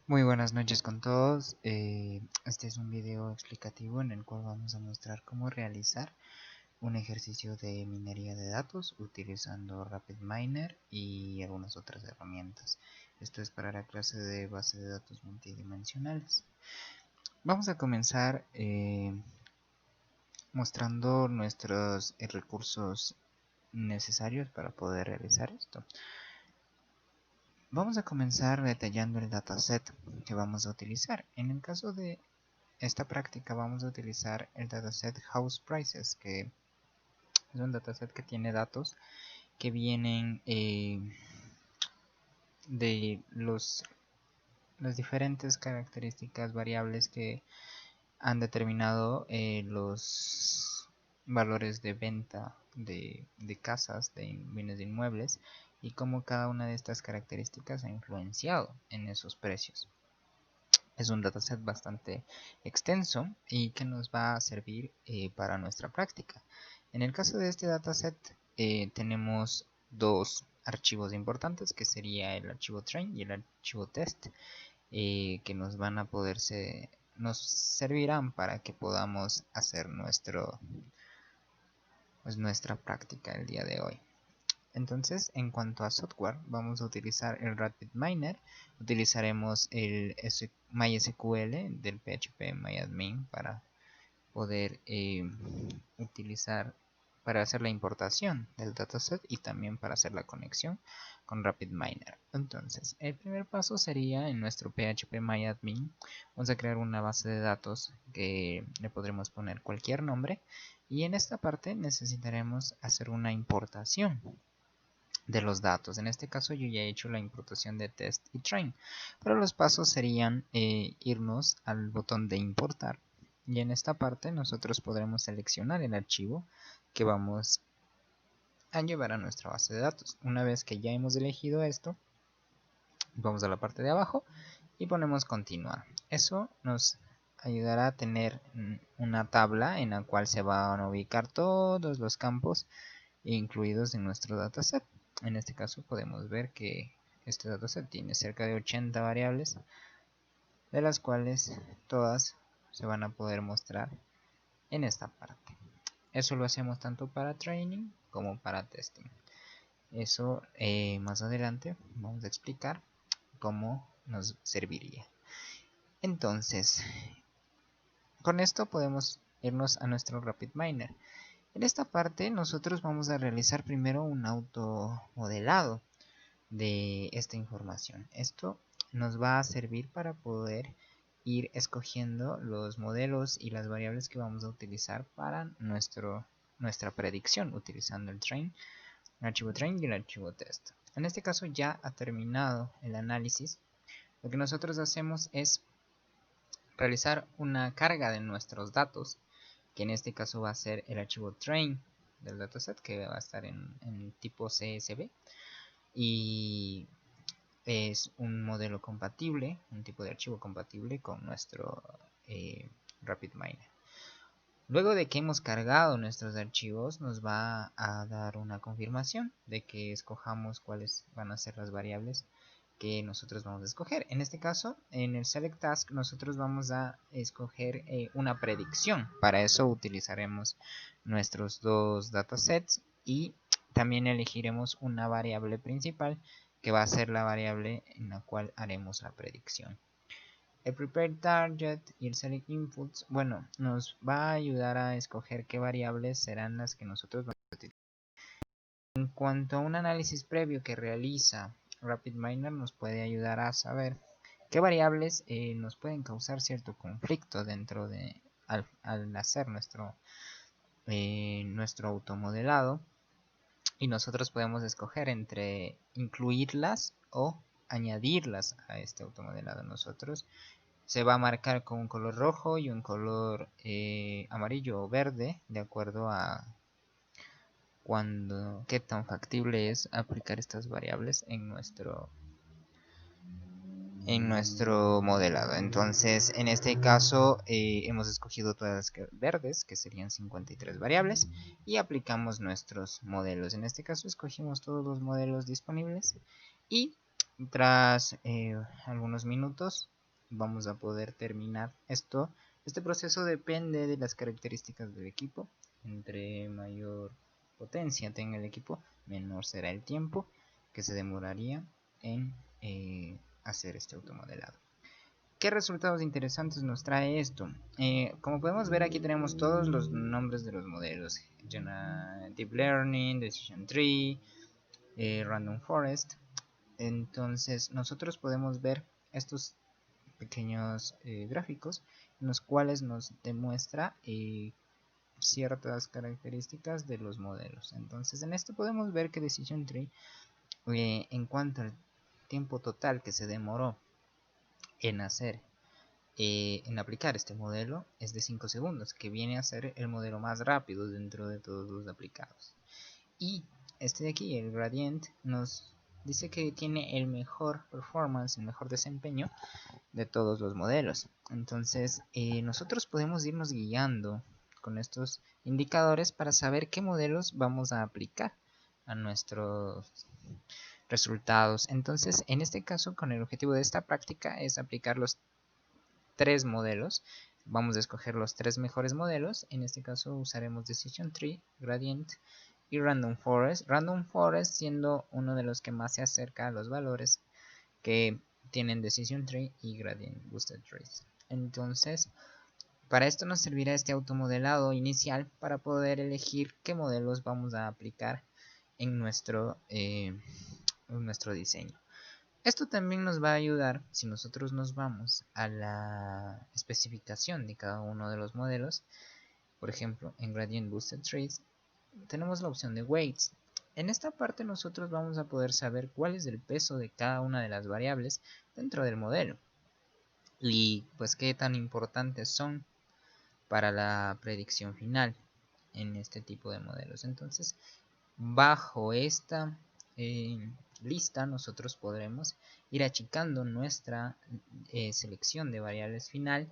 Muy buenas noches con todos. Este es un video explicativo en el cual vamos a mostrar cómo realizar un ejercicio de minería de datos utilizando RapidMiner y algunas otras herramientas. Esto es para la clase de base de datos multidimensionales. Vamos a comenzar mostrando nuestros recursos necesarios para poder realizar esto. Vamos a comenzar detallando el dataset que vamos a utilizar. En el caso de esta práctica vamos a utilizar el dataset House Prices, que es un dataset que tiene datos que vienen de las diferentes características variables que han determinado los valores de venta de casas, de bienes de inmuebles, y cómo cada una de estas características ha influenciado en esos precios. Es un dataset bastante extenso y que nos va a servir para nuestra práctica. En el caso de este dataset tenemos dos archivos importantes, que sería el archivo train y el archivo test, que nos servirán para que podamos hacer nuestra práctica el día de hoy. Entonces, en cuanto a software, vamos a utilizar el RapidMiner. Utilizaremos el MySQL del PHP MyAdmin para poder para hacer la importación del dataset y también para hacer la conexión con RapidMiner. Entonces, el primer paso sería en nuestro PHP MyAdmin. Vamos a crear una base de datos que le podremos poner cualquier nombre. Y en esta parte necesitaremos hacer una importación de los datos. En este caso yo ya he hecho la importación de test y train, pero los pasos serían irnos al botón de importar, y en esta parte nosotros podremos seleccionar el archivo que vamos a llevar a nuestra base de datos. Una vez que ya hemos elegido esto, vamos a la parte de abajo y ponemos continuar. Eso nos ayudará a tener una tabla en la cual se van a ubicar todos los campos incluidos en nuestro dataset. En este caso podemos ver que este dataset tiene cerca de 80 variables, de las cuales todas se van a poder mostrar en esta parte. Eso lo hacemos tanto para training como para testing. Eso más adelante vamos a explicar cómo nos serviría. Entonces, con esto podemos irnos a nuestro RapidMiner. En esta parte nosotros vamos a realizar primero un automodelado de esta información. Esto nos va a servir para poder ir escogiendo los modelos y las variables que vamos a utilizar para nuestra predicción, utilizando el archivo train y el archivo test. En este caso ya ha terminado el análisis. Lo que nosotros hacemos es realizar una carga de nuestros datos, que en este caso va a ser el archivo train del dataset, que va a estar en tipo CSV, y es un modelo compatible, un tipo de archivo compatible con nuestro RapidMiner. Luego de que hemos cargado nuestros archivos, nos va a dar una confirmación de que escojamos cuáles van a ser las variables que nosotros vamos a escoger. En este caso, en el Select Task, nosotros vamos a escoger una predicción. Para eso utilizaremos nuestros dos datasets y también elegiremos una variable principal, que va a ser la variable en la cual haremos la predicción. El Prepare Target y el Select Inputs, bueno, nos va a ayudar a escoger qué variables serán las que nosotros vamos a utilizar. En cuanto a un análisis previo que realiza RapidMiner, nos puede ayudar a saber qué variables nos pueden causar cierto conflicto dentro de al hacer nuestro automodelado, y nosotros podemos escoger entre incluirlas o añadirlas a este automodelado. Nosotros se va a marcar con un color rojo y un color amarillo o verde, de acuerdo a qué tan factible es aplicar estas variables en nuestro modelado. Entonces, en este caso hemos escogido todas las verdes, que serían 53 variables, y aplicamos nuestros modelos. En este caso escogimos todos los modelos disponibles y Tras algunos minutos vamos a poder terminar esto. Este proceso depende de las características del equipo. Entre mayor potencia tenga el equipo, menor será el tiempo que se demoraría en hacer este automodelado. ¿Qué resultados interesantes nos trae esto? Como podemos ver, aquí tenemos todos los nombres de los modelos: Deep Learning, Decision Tree, Random Forest. Entonces nosotros podemos ver estos pequeños gráficos en los cuales nos demuestra ciertas características de los modelos. Entonces en esto podemos ver que Decision Tree, en cuanto al tiempo total que se demoró en hacer en aplicar este modelo, es de 5 segundos, que viene a ser el modelo más rápido dentro de todos los aplicados. Y este de aquí, el Gradient, nos dice que tiene el mejor performance, el mejor desempeño de todos los modelos. Entonces nosotros podemos irnos guiando con estos indicadores para saber qué modelos vamos a aplicar a nuestros resultados. Entonces, en este caso, con el objetivo de esta práctica es aplicar los 3 modelos. Vamos a escoger los 3 mejores modelos. En este caso usaremos Decision Tree, Gradient y Random Forest. Random Forest siendo uno de los que más se acerca a los valores que tienen Decision Tree y Gradient Boosted Trees. Entonces, para esto nos servirá este automodelado inicial para poder elegir qué modelos vamos a aplicar en nuestro diseño. Esto también nos va a ayudar si nosotros nos vamos a la especificación de cada uno de los modelos. Por ejemplo, en Gradient Boosted Trees tenemos la opción de Weights. En esta parte nosotros vamos a poder saber cuál es el peso de cada una de las variables dentro del modelo y pues qué tan importantes son para la predicción final en este tipo de modelos. Entonces, bajo esta lista nosotros podremos ir achicando nuestra selección de variables final,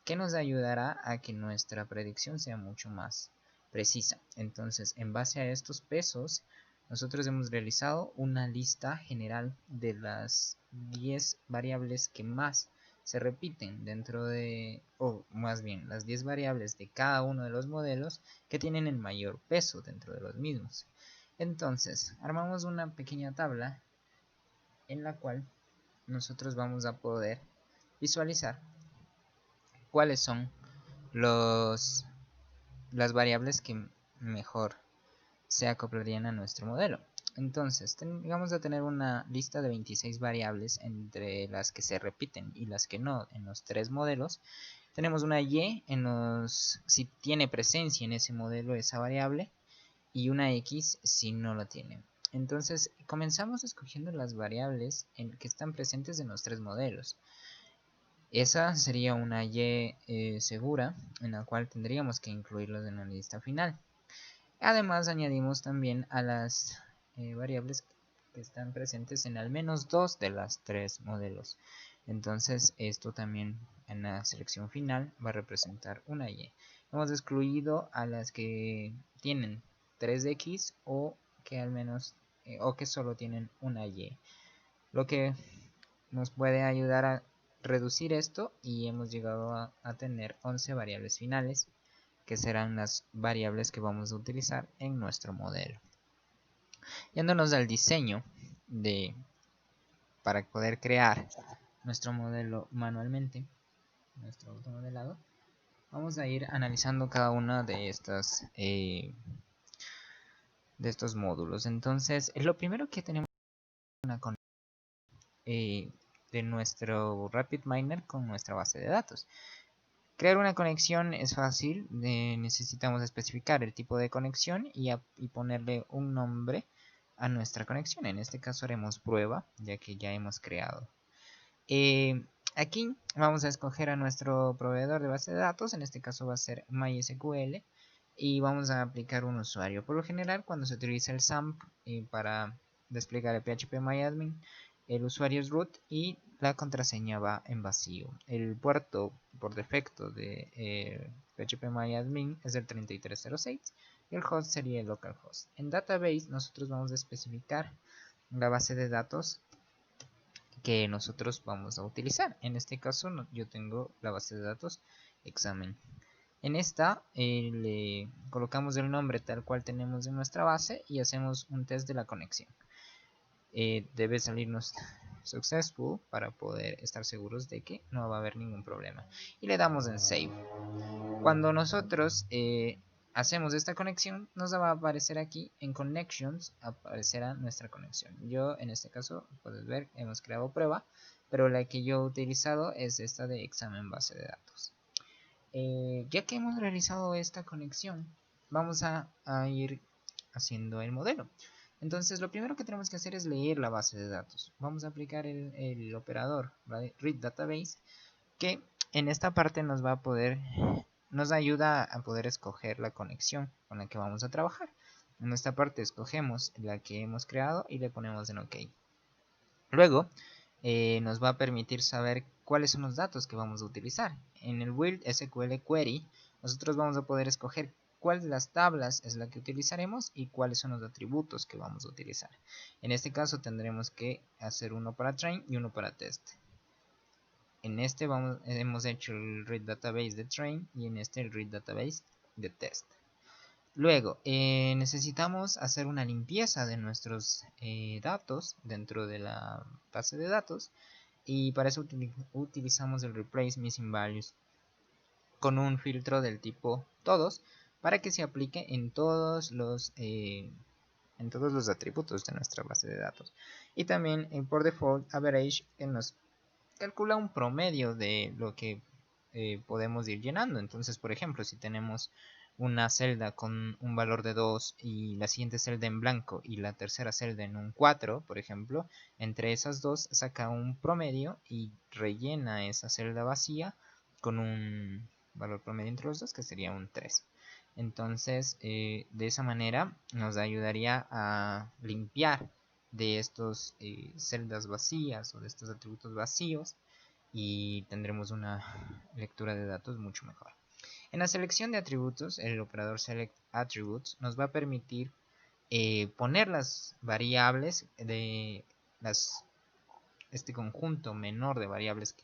que nos ayudará a que nuestra predicción sea mucho más precisa. Entonces, en base a estos pesos, nosotros hemos realizado una lista general de las 10 variables que más se repiten dentro de, o más bien, las 10 variables de cada uno de los modelos que tienen el mayor peso dentro de los mismos. Entonces, armamos una pequeña tabla en la cual nosotros vamos a poder visualizar cuáles son las variables que mejor se acoplarían a nuestro modelo. Entonces, vamos a tener una lista de 26 variables entre las que se repiten y las que no en los 3 modelos. Tenemos una Y si tiene presencia en ese modelo esa variable, y una X si no lo tiene. Entonces comenzamos escogiendo las variables que están presentes en los 3 modelos. Esa sería una Y segura, en la cual tendríamos que incluirlos en la lista final. Además añadimos también a las variables que están presentes en al menos 2 de las 3 modelos. Entonces esto también en la selección final va a representar una Y. Hemos excluido a las que tienen 3x o que al menos o que solo tienen una Y, lo que nos puede ayudar a reducir esto, y hemos llegado a tener 11 variables finales, que serán las variables que vamos a utilizar en nuestro modelo. Yéndonos al diseño para poder crear nuestro modelo manualmente, nuestro automodelado, vamos a ir analizando cada una de estos módulos. Entonces, lo primero que tenemos es una conexión de nuestro RapidMiner con nuestra base de datos. Crear una conexión es fácil, necesitamos especificar el tipo de conexión y ponerle un nombre a nuestra conexión. En este caso haremos prueba, ya que ya hemos creado. Aquí vamos a escoger a nuestro proveedor de base de datos, en este caso va a ser MySQL, y vamos a aplicar un usuario. Por lo general, cuando se utiliza el SAMP para desplegar el PHPMyAdmin, el usuario es root y la contraseña va en vacío. El puerto por defecto de PHPMyAdmin es el 3306 y el host sería el localhost. En database nosotros vamos a especificar la base de datos que nosotros vamos a utilizar. En este caso yo tengo la base de datos examen. En esta le colocamos el nombre tal cual tenemos en nuestra base y hacemos un test de la conexión. Debe salirnos successful para poder estar seguros de que no va a haber ningún problema. Y le damos en save. Cuando nosotros hacemos esta conexión, nos va a aparecer aquí en Connections, aparecerá nuestra conexión. Yo en este caso, puedes ver, hemos creado prueba, pero la que yo he utilizado es esta de examen base de datos. Ya que hemos realizado esta conexión, vamos a ir haciendo el modelo. Entonces lo primero que tenemos que hacer es leer la base de datos. Vamos a aplicar el operador read database, que en esta parte nos ayuda a poder escoger la conexión con la que vamos a trabajar. En esta parte escogemos la que hemos creado y le ponemos en OK. Luego nos va a permitir saber cuáles son los datos que vamos a utilizar. En el build SQL query nosotros vamos a poder escoger cuál de las tablas es la que utilizaremos y cuáles son los atributos que vamos a utilizar. En este caso tendremos que hacer uno para train y uno para test. En este hemos hecho el read database de train y en este el read database de test. Luego necesitamos hacer una limpieza de nuestros datos dentro de la base de datos, y para eso utilizamos el replace missing values con un filtro del tipo todos para que se aplique en todos los atributos de nuestra base de datos. Y también por default average, que nos calcula un promedio de lo que podemos ir llenando. Entonces, por ejemplo, si tenemos una celda con un valor de 2 y la siguiente celda en blanco y la tercera celda en un 4, por ejemplo, entre esas dos saca un promedio y rellena esa celda vacía con un valor promedio entre los dos, que sería un 3. Entonces, de esa manera nos ayudaría a limpiar de estos celdas vacías o de estos atributos vacíos, y tendremos una lectura de datos mucho mejor. En la selección de atributos, el operador select attributes nos va a permitir poner las variables de este conjunto menor de variables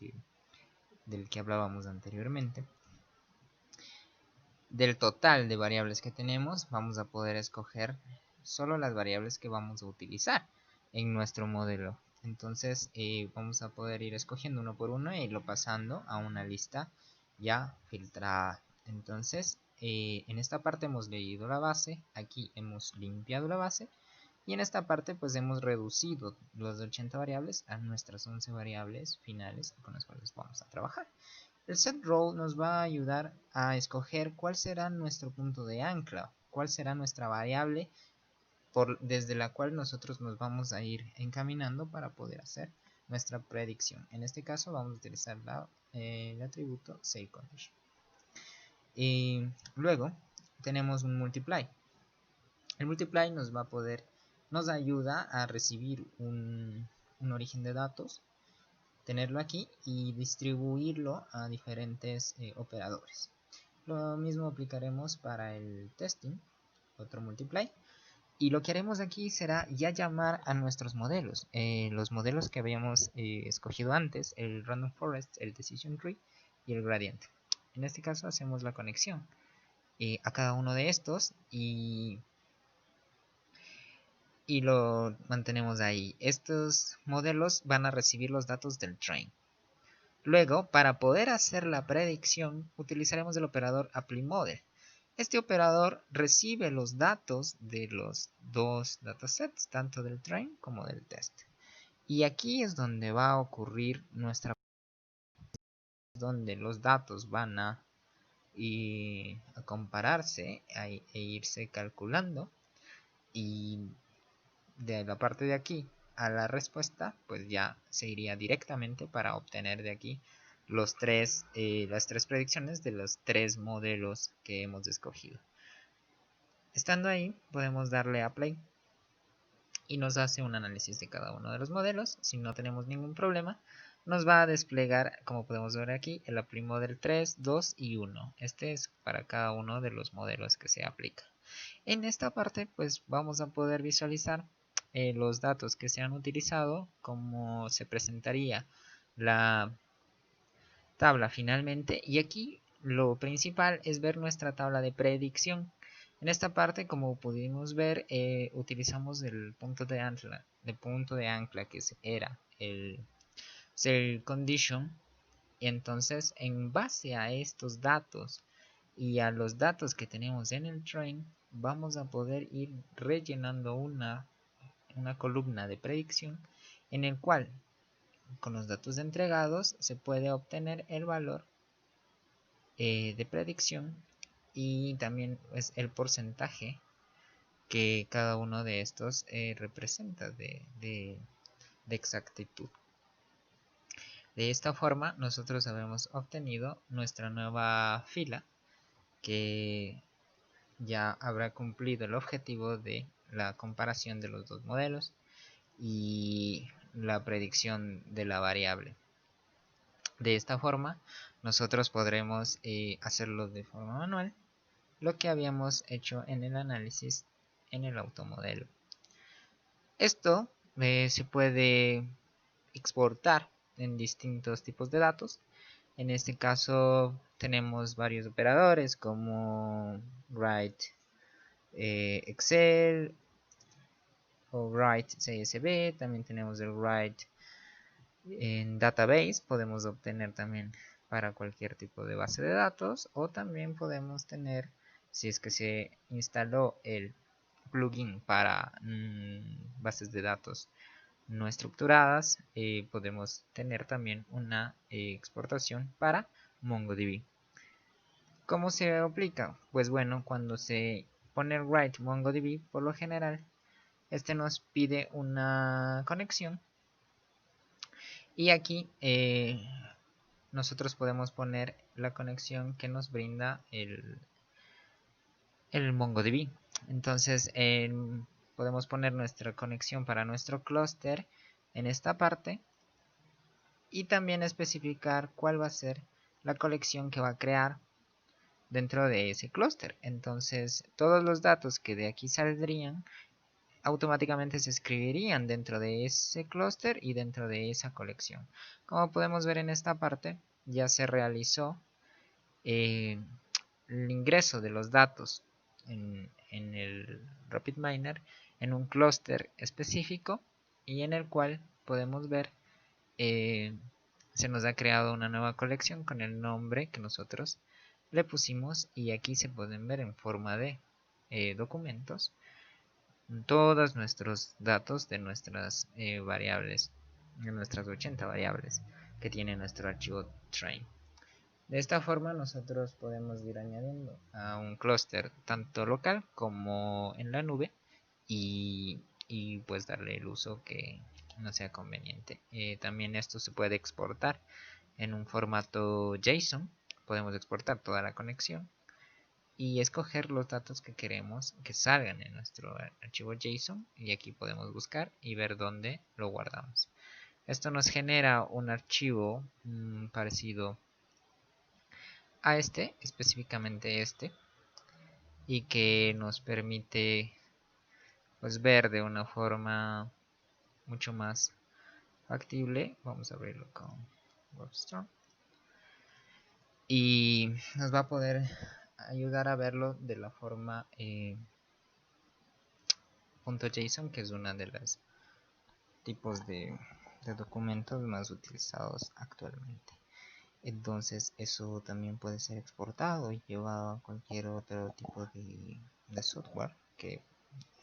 del que hablábamos anteriormente. Del total de variables que tenemos, vamos a poder escoger solo las variables que vamos a utilizar en nuestro modelo. Entonces vamos a poder ir escogiendo uno por uno e irlo pasando a una lista ya filtrada. Entonces en esta parte hemos leído la base, aquí hemos limpiado la base, y en esta parte pues hemos reducido las 80 variables a nuestras 11 variables finales con las cuales vamos a trabajar. El setRow nos va a ayudar a escoger cuál será nuestro punto de ancla, cuál será nuestra variable desde la cual nosotros nos vamos a ir encaminando para poder hacer nuestra predicción. En este caso vamos a utilizar el atributo SaveCondition. Y luego tenemos un multiply. El multiply nos ayuda a recibir un origen de datos, tenerlo aquí y distribuirlo a diferentes operadores. Lo mismo aplicaremos para el testing, otro multiply. Y lo que haremos aquí será ya llamar a nuestros modelos. Los modelos que habíamos escogido antes, el Random Forest, el Decision Tree y el Gradient. En este caso hacemos la conexión a cada uno de estos y lo mantenemos ahí. Estos modelos van a recibir los datos del train. Luego, para poder hacer la predicción, utilizaremos el operador applyModel. Este operador recibe los datos de los dos datasets, tanto del train como del test. Y aquí es donde va a ocurrir donde los datos van a compararse e irse calculando, y de la parte de aquí a la respuesta pues ya se iría directamente para obtener de aquí las tres predicciones de los tres modelos que hemos escogido. Estando ahí podemos darle a play y nos hace un análisis de cada uno de los modelos. Si no tenemos ningún problema, nos va a desplegar, como podemos ver aquí, el applyModel 3, 2 y 1. Este es para cada uno de los modelos que se aplica. En esta parte pues vamos a poder visualizar los datos que se han utilizado, cómo se presentaría la tabla finalmente. Y aquí lo principal es ver nuestra tabla de predicción. En esta parte, como pudimos ver, utilizamos el punto de ancla que era el cell condition. Y entonces, en base a estos datos y a los datos que tenemos en el train, vamos a poder ir rellenando una columna de predicción en el cual con los datos entregados se puede obtener el valor de predicción y también es el porcentaje que cada uno de estos representa de exactitud. De esta forma nosotros habemos obtenido nuestra nueva fila que ya habrá cumplido el objetivo de la comparación de los dos modelos y la predicción de la variable. De esta forma nosotros podremos hacerlo de forma manual, lo que habíamos hecho en el análisis en el automodelo. Esto se puede exportar en distintos tipos de datos. En este caso tenemos varios operadores como write Excel o write CSV. También tenemos el write en database. Podemos obtener también para cualquier tipo de base de datos, o también podemos tener, si es que se instaló el plugin para bases de datos no estructuradas, podemos tener también una exportación para MongoDB. ¿Cómo se aplica? Pues bueno, cuando se pone write MongoDB, por lo general este nos pide una conexión, y aquí nosotros podemos poner la conexión que nos brinda el MongoDB. Entonces podemos poner nuestra conexión para nuestro clúster en esta parte, y también especificar cuál va a ser la colección que va a crear dentro de ese clúster. Entonces todos los datos que de aquí saldrían automáticamente se escribirían dentro de ese clúster y dentro de esa colección. Como podemos ver en esta parte, ya se realizó el ingreso de los datos en el RapidMiner en un clúster específico, y en el cual podemos ver se nos ha creado una nueva colección con el nombre que nosotros le pusimos, y aquí se pueden ver en forma de documentos todos nuestros datos de nuestras variables, de nuestras 80 variables que tiene nuestro archivo train. De esta forma nosotros podemos ir añadiendo a un clúster tanto local como en la nube, y pues darle el uso que no sea conveniente. También esto se puede exportar en un formato JSON. Podemos exportar toda la conexión y escoger los datos que queremos que salgan en nuestro archivo JSON, y aquí podemos buscar y ver dónde lo guardamos. Esto nos genera un archivo parecido a este, específicamente este, y que nos permite pues ver de una forma mucho más factible. Vamos a abrirlo con WebStorm y nos va a poder ayudar a verlo de la forma .json, que es una de las tipos de documentos más utilizados actualmente. Entonces eso también puede ser exportado y llevado a cualquier otro tipo de software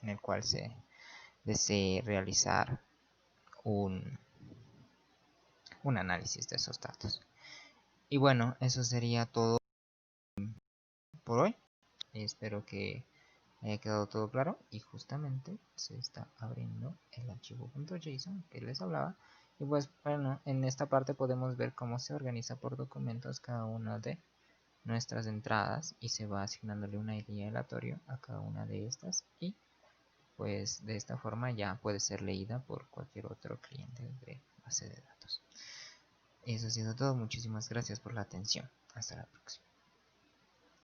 en el cual se desee realizar un análisis de esos datos. Y bueno, eso sería todo por hoy. Espero que haya quedado todo claro, y justamente se está abriendo el archivo .json que les hablaba. Y pues bueno, en esta parte podemos ver cómo se organiza por documentos cada una de nuestras entradas, y se va asignándole una ID aleatorio a cada una de estas, y pues de esta forma ya puede ser leída por cualquier otro cliente de base de datos. Eso ha sido todo, muchísimas gracias por la atención, hasta la próxima.